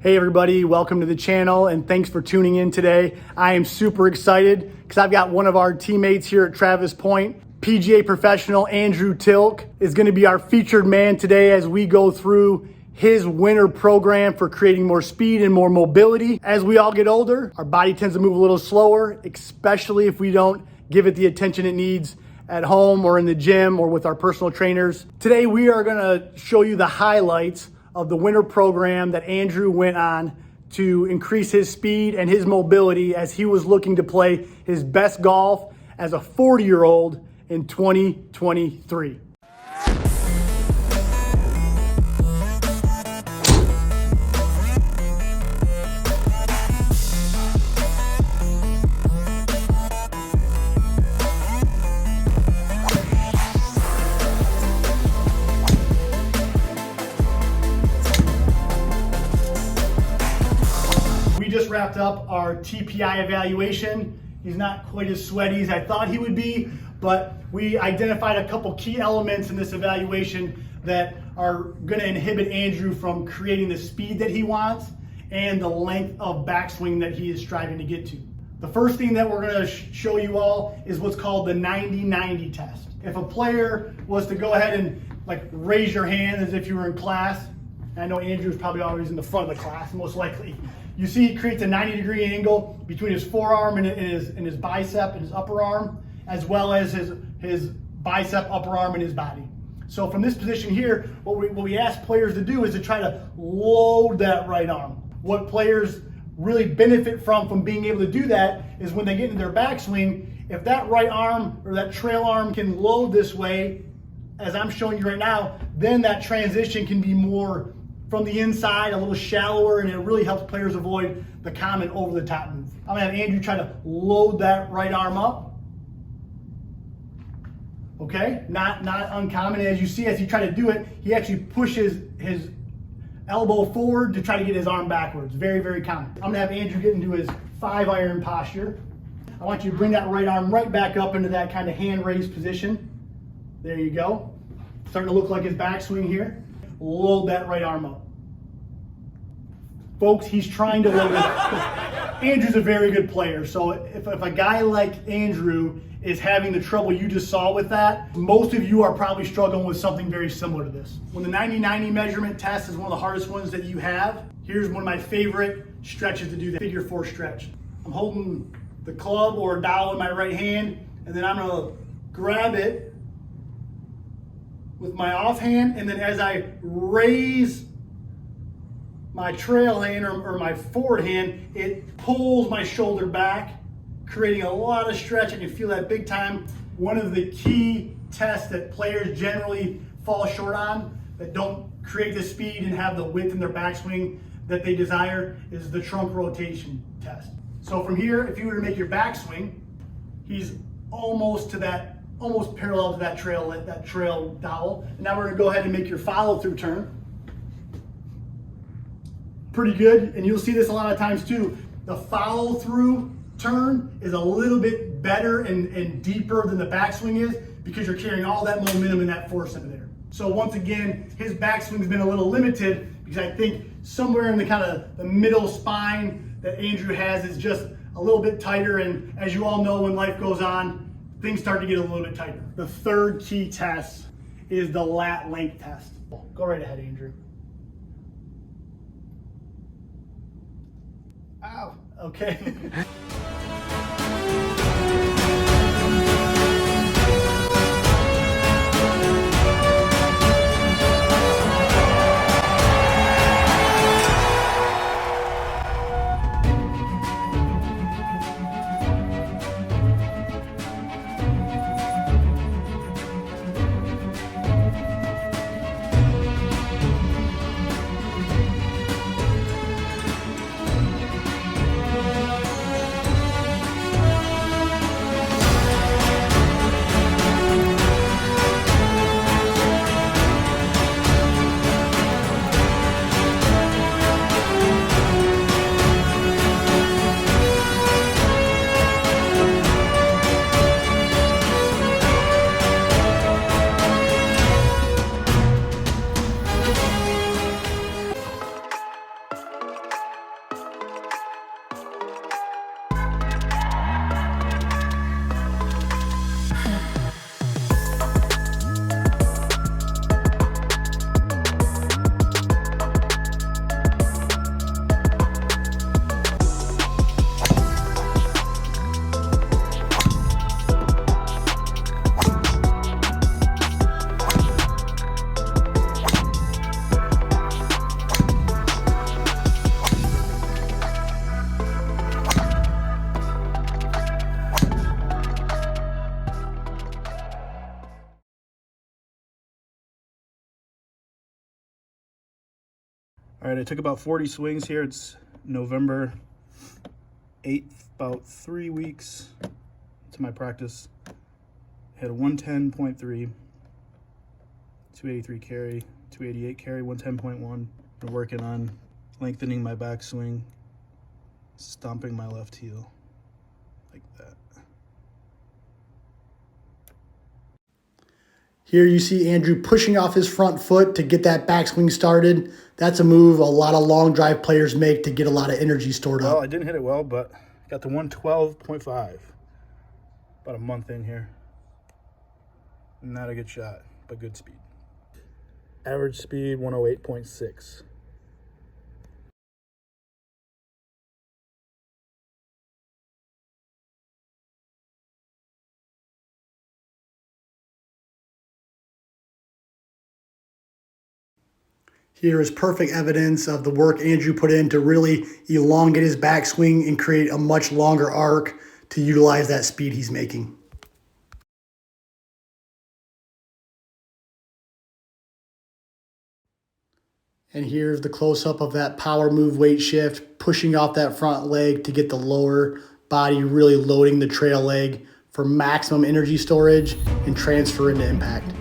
Hey everybody, welcome to the channel and thanks for tuning in today. I am super excited because I've got one of our teammates here at Travis Pointe, PGA Professional Andrew Thielk, is going to be our featured man today as we go through his winter program for creating more speed and more mobility. As we all get older, our body tends to move a little slower, especially if we don't give it the attention it needs at home or in the gym or with our personal trainers. Today we are going to show you the highlights of the winter program that Andrew went on to increase his speed and his mobility as he was looking to play his best golf as a 40-year-old in 2023. We just wrapped up our TPI evaluation. He's not quite as sweaty as I thought he would be, but we identified a couple key elements in this evaluation that are going to inhibit Andrew from creating the speed that he wants and the length of backswing that he is striving to get to. The first thing that we're going to show you all is what's called the 90-90 test. If a player was to go ahead and raise your hand as if you were in class, and I know Andrew's probably always in the front of the class, most likely. You see he creates a 90-degree angle between his forearm and his bicep and his upper arm, as well as his bicep, upper arm, and his body. So from this position here, what we ask players to do is to try to load that right arm. What players really benefit from being able to do that is when they get into their backswing, if that right arm or that trail arm can load this way, as I'm showing you right now, then that transition can be more from the inside, a little shallower, and it really helps players avoid the common over-the-top move. I'm gonna have Andrew try to load that right arm up. Okay, not uncommon. As you see, as he tried to do it, he actually pushes his elbow forward to try to get his arm backwards. Very, very common. I'm gonna have Andrew get into his 5-iron posture. I want you to bring that right arm right back up into that kind of hand-raised position. There you go. Starting to look like his backswing here. Load that right arm up. Folks, he's trying to load it. Andrew's a very good player, so if a guy like Andrew is having the trouble you just saw with that, most of you are probably struggling with something very similar to this. When the 90-90 measurement test is one of the hardest ones that you have, here's one of my favorite stretches to do, the figure 4 stretch. I'm holding the club or a dowel in my right hand, and then I'm gonna grab it with my offhand, and then as I raise my trail hand or my forward hand, it pulls my shoulder back, creating a lot of stretch. I can feel that big time. One of the key tests that players generally fall short on, that don't create the speed and have the width in their backswing that they desire, is the trunk rotation test. So from here, if you were to make your backswing, he's almost parallel to that trail dowel. And now we're gonna go ahead and make your follow-through turn. Pretty good, and you'll see this a lot of times too. The follow-through turn is a little bit better and deeper than the backswing is because you're carrying all that momentum and that force into there. So once again, his backswing's been a little limited because I think somewhere in the kind of the middle spine that Andrew has is just a little bit tighter, and as you all know, when life goes on, things start to get a little bit tighter. The third key test is the lat length test. Go right ahead, Andrew. Ow, okay. All right, I took about 40 swings here. It's November 8th, about 3 weeks to my practice. Hit a 110.3, 283 carry, 288 carry, 110.1. Been working on lengthening my backswing, stomping my left heel like that. Here you see Andrew pushing off his front foot to get that backswing started. That's a move a lot of long drive players make to get a lot of energy stored up. Well, I didn't hit it well, but got to 112.5. About a month in here. Not a good shot, but good speed. Average speed 108.6. Here is perfect evidence of the work Andrew put in to really elongate his backswing and create a much longer arc to utilize that speed he's making. And here's the close-up of that power move weight shift, pushing off that front leg to get the lower body really loading the trail leg for maximum energy storage and transfer into impact.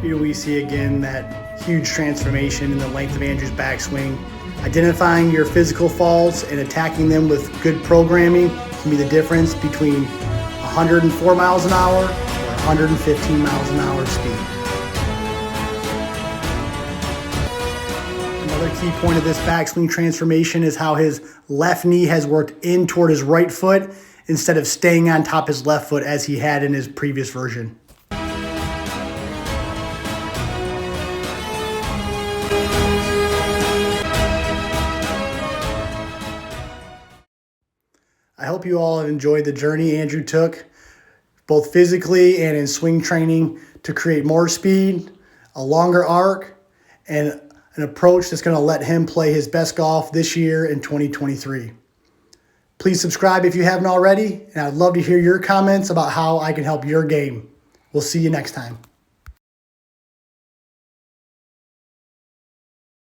Here we see again that huge transformation in the length of Andrew's backswing. Identifying your physical faults and attacking them with good programming can be the difference between 104 miles an hour or 115 miles an hour speed. Another key point of this backswing transformation is how his left knee has worked in toward his right foot instead of staying on top of his left foot as he had in his previous version. I hope you all have enjoyed the journey Andrew took, both physically and in swing training, to create more speed, a longer arc, and an approach that's going to let him play his best golf this year in 2023. Please subscribe if you haven't already, and I'd love to hear your comments about how I can help your game. We'll see you next time.